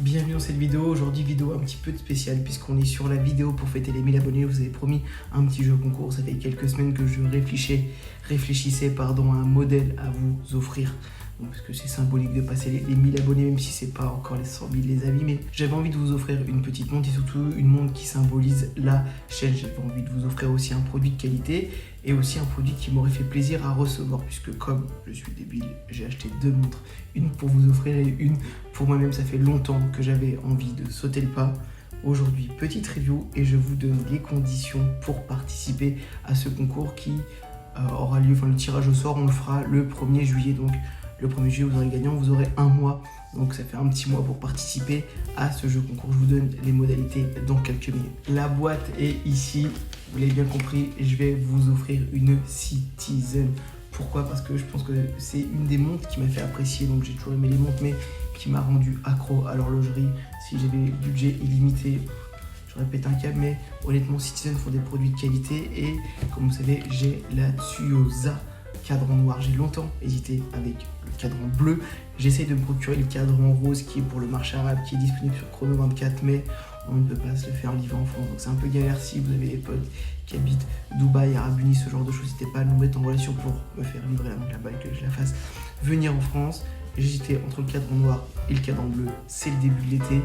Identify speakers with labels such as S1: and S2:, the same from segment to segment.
S1: Bienvenue dans cette vidéo. Aujourd'hui, vidéo un petit peu spéciale puisqu'on est sur la vidéo pour fêter les 1000 abonnés. Vous avez promis un petit jeu concours. Ça fait quelques semaines que je réfléchissais à un modèle à vous offrir. Donc, parce que c'est symbolique de passer les 1000 abonnés, même si c'est pas encore les 100 000 les amis. Mais j'avais envie de vous offrir une petite montre et surtout une montre qui symbolise la chaîne. J'avais envie de vous offrir aussi un produit de qualité et aussi un produit qui m'aurait fait plaisir à recevoir. Puisque comme je suis débile, j'ai acheté deux montres. Une pour vous offrir et une pour moi-même. Ça fait longtemps que j'avais envie de sauter le pas. Aujourd'hui, petite review et je vous donne les conditions pour participer à ce concours qui aura lieu. Enfin, le tirage au sort, on le fera le 1er juillet. Donc, le 1er juillet, vous aurez gagnant, vous aurez un mois. Donc, ça fait un petit mois pour participer à ce jeu concours. Je vous donne les modalités dans quelques minutes. La boîte est ici. Vous l'avez bien compris, je vais vous offrir une Citizen. Pourquoi? Parce que je pense que c'est une des montres qui m'a fait apprécier. Donc, j'ai toujours aimé les montres, mais qui m'a rendu accro à l'horlogerie. Si j'avais le budget illimité, j'aurais pété un câble, mais honnêtement, Citizen font des produits de qualité. Et comme vous savez, j'ai la Tuosa cadran noir. J'ai longtemps hésité avec le cadran bleu. J'essaye de me procurer le cadran rose qui est pour le marché arabe, qui est disponible sur Chrono 24, mais on ne peut pas se le faire livrer en France. Donc c'est un peu galère. Si vous avez des potes qui habitent Dubaï, Arabes Unis, ce genre de choses, n'hésitez pas à nous mettre en relation pour me faire livrer la montre là-bas et que je la fasse venir en France. J'hésitais entre le cadran noir et le cadran bleu. C'est le début de l'été.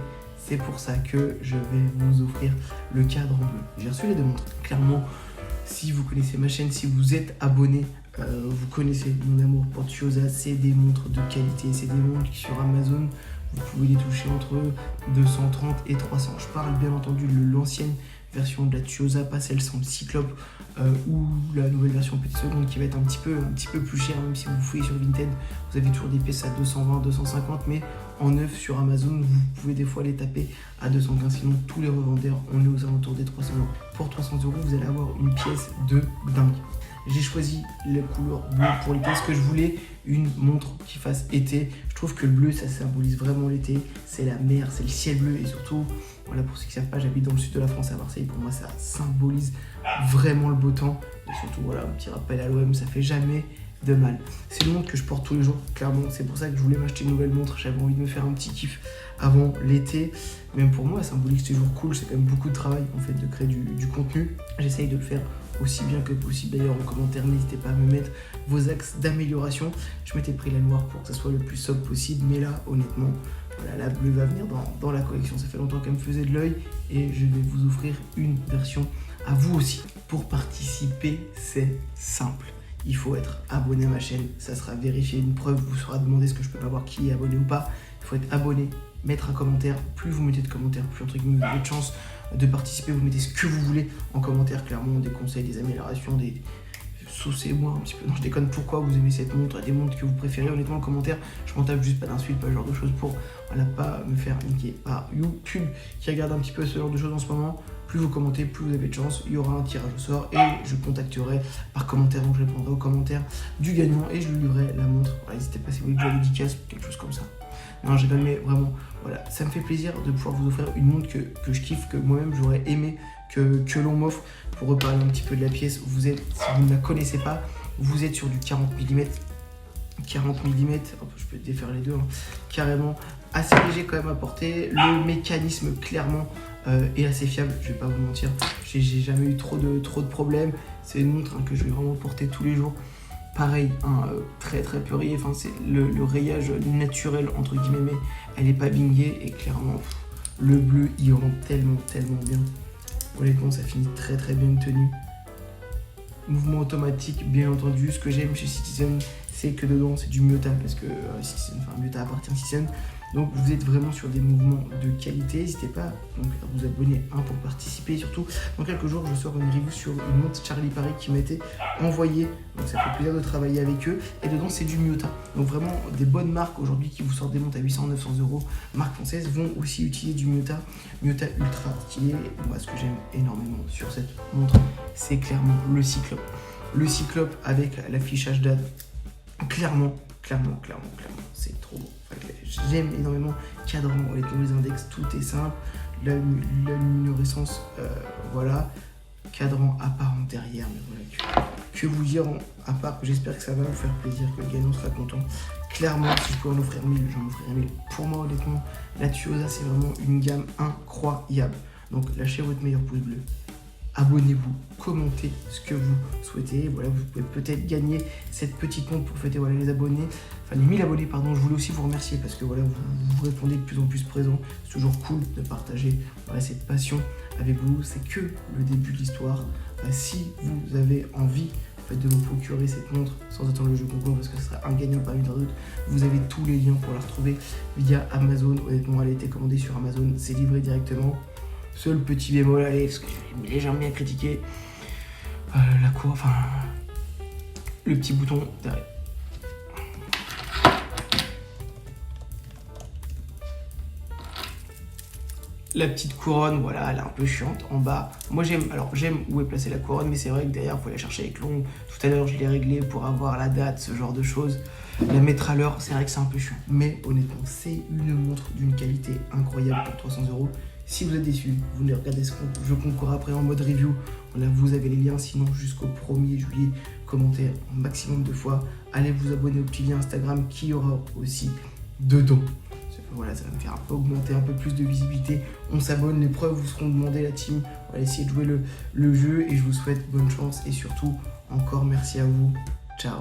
S1: C'est pour ça que je vais vous offrir le cadran bleu. J'ai reçu les deux montres. Clairement, si vous connaissez ma chaîne, si vous êtes abonné, vous connaissez mon amour pour Tuosa. C'est des montres de qualité. C'est des montres qui sur Amazon, vous pouvez les toucher entre 230 et 300. Je parle bien entendu de l'ancienne version de la Tuosa, pas celle sans le cyclope ou la nouvelle version petite seconde qui va être un petit peu plus chère. Même si vous fouillez sur Vinted, vous avez toujours des pièces à 220, 250, mais en neuf sur Amazon, vous pouvez des fois les taper à 215. Sinon, tous les revendeurs, on est aux alentours des 300 euros. Pour 300 euros, vous allez avoir une pièce de dingue. J'ai choisi la couleur bleue pour l'été parce que je voulais une montre qui fasse été. Je trouve que le bleu, ça symbolise vraiment l'été. C'est la mer, c'est le ciel bleu et surtout, voilà, pour ceux qui ne savent pas, j'habite dans le sud de la France à Marseille. Pour moi, ça symbolise vraiment le beau temps. Et surtout, voilà, un petit rappel à l'OM, ça fait jamais de mal. C'est une montre que je porte tous les jours, clairement. C'est pour ça que je voulais m'acheter une nouvelle montre. J'avais envie de me faire un petit kiff avant l'été. Même pour moi, symbolique, c'est toujours cool. C'est quand même beaucoup de travail en fait de créer du contenu. J'essaye de le faire aussi bien que possible. D'ailleurs, en commentaire, n'hésitez pas à me mettre vos axes d'amélioration. Je m'étais pris la noire pour que ça soit le plus sobre possible, mais là, honnêtement, voilà, la bleue va venir dans la collection. Ça fait longtemps qu'elle me faisait de l'œil et je vais vous offrir une version à vous aussi. Pour participer, c'est simple. Il faut être abonné à ma chaîne, ça sera vérifié, une preuve vous sera demandé ce que je peux pas voir qui est abonné ou pas. Il faut être abonné, mettre un commentaire. Plus vous mettez de commentaires, plus entre guillemets vous avez de chance de participer. Vous mettez ce que vous voulez en commentaire, clairement, des conseils, des améliorations, des saucez-moi un petit peu. Non, je déconne, pourquoi vous aimez cette montre, des montres que vous préférez. Honnêtement, en commentaire, je m'en tape juste, pas d'insultes, pas ce genre de choses pour voilà, pas me faire niquer par YouTube qui regarde un petit peu ce genre de choses en ce moment. Plus vous commentez, plus vous avez de chance. Il y aura un tirage au sort et je contacterai par commentaire. Donc je répondrai aux commentaires du gagnant et je lui livrerai la montre. Voilà, n'hésitez pas si vous voulez que je la dédicace, quelque chose comme ça. Non, j'ai pas, mais vraiment, voilà, ça me fait plaisir de pouvoir vous offrir une montre que je kiffe, que moi-même j'aurais aimé que l'on m'offre. Pour reparler un petit peu de la pièce, vous êtes, si vous ne la connaissez pas, vous êtes sur du 40 mm. 40 mm, je peux défaire les deux, hein, carrément assez léger quand même à porter. Le mécanisme clairement est assez fiable, je vais pas vous mentir, j'ai jamais eu trop de problèmes. C'est une montre que je vais vraiment porter tous les jours. Pareil, très peu rayé, enfin c'est le rayage naturel entre guillemets, mais elle est pas bingée et clairement le bleu il rend tellement bien. Honnêtement, ça finit très bien une tenue. Mouvement automatique, bien entendu. Ce que j'aime chez Citizen, c'est que dedans c'est du Miyota parce que Miyota appartient à Citizen. Donc vous êtes vraiment sur des mouvements de qualité. N'hésitez pas donc, à vous abonner pour participer. Et surtout, dans quelques jours, je sors une review sur une montre Charlie Paris qui m'a été envoyée. Donc ça fait plaisir de travailler avec eux. Et dedans, c'est du Miyota. Donc vraiment, des bonnes marques aujourd'hui qui vous sortent des montres à 800, 900 euros, marques françaises, vont aussi utiliser du Miyota. Miyota ultra stylé. Moi, ce que j'aime énormément sur cette montre, c'est clairement le cyclope. Le cyclope avec l'affichage DAD. Clairement, c'est trop beau. J'aime énormément cadran avec les index, tout est simple. La luminescence, voilà. Cadran apparent derrière, mais voilà. Que vous dire à part que j'espère que ça va vous faire plaisir, que le gagnant sera content. Clairement, si je pouvais en offrir 1000, j'en offrirais 1000. Pour moi, honnêtement, la Tuosa, c'est vraiment une gamme incroyable. Donc, lâchez votre meilleur pouce bleu. Abonnez-vous, commentez ce que vous souhaitez. Voilà, vous pouvez peut-être gagner cette petite montre pour fêter les abonnés. Enfin, les 1000 abonnés, pardon. Je voulais aussi vous remercier parce que voilà, vous répondez de plus en plus présent. C'est toujours cool de partager cette passion avec vous. C'est que le début de l'histoire. Si vous avez envie de vous procurer cette montre sans attendre le jeu concours parce que ce serait un gagnant parmi d'autres, vous avez tous les liens pour la retrouver via Amazon. Honnêtement, elle a été commandée sur Amazon, c'est livré directement. Seul petit bémol, allez, parce que j'ai légèrement bien critiqué la cour, enfin le petit bouton derrière. La petite couronne, voilà, elle est un peu chiante en bas. Moi j'aime où est placée la couronne, mais c'est vrai que derrière il faut la chercher avec l'ongle. Tout à l'heure je l'ai réglé pour avoir la date, ce genre de choses. La mettre à l'heure, c'est vrai que c'est un peu chiant. Mais honnêtement, c'est une montre d'une qualité incroyable pour 300 €. Si vous êtes déçu, vous venez regarder ce jeu concours après en mode review. Voilà, vous avez les liens, sinon jusqu'au 1er juillet, commentez un maximum de fois. Allez vous abonner au petit lien Instagram qui y aura aussi dedans. Voilà, ça va me faire un peu augmenter un peu plus de visibilité. On s'abonne, les preuves vous seront demandées, la team. On va essayer de jouer le jeu et je vous souhaite bonne chance et surtout, encore merci à vous. Ciao.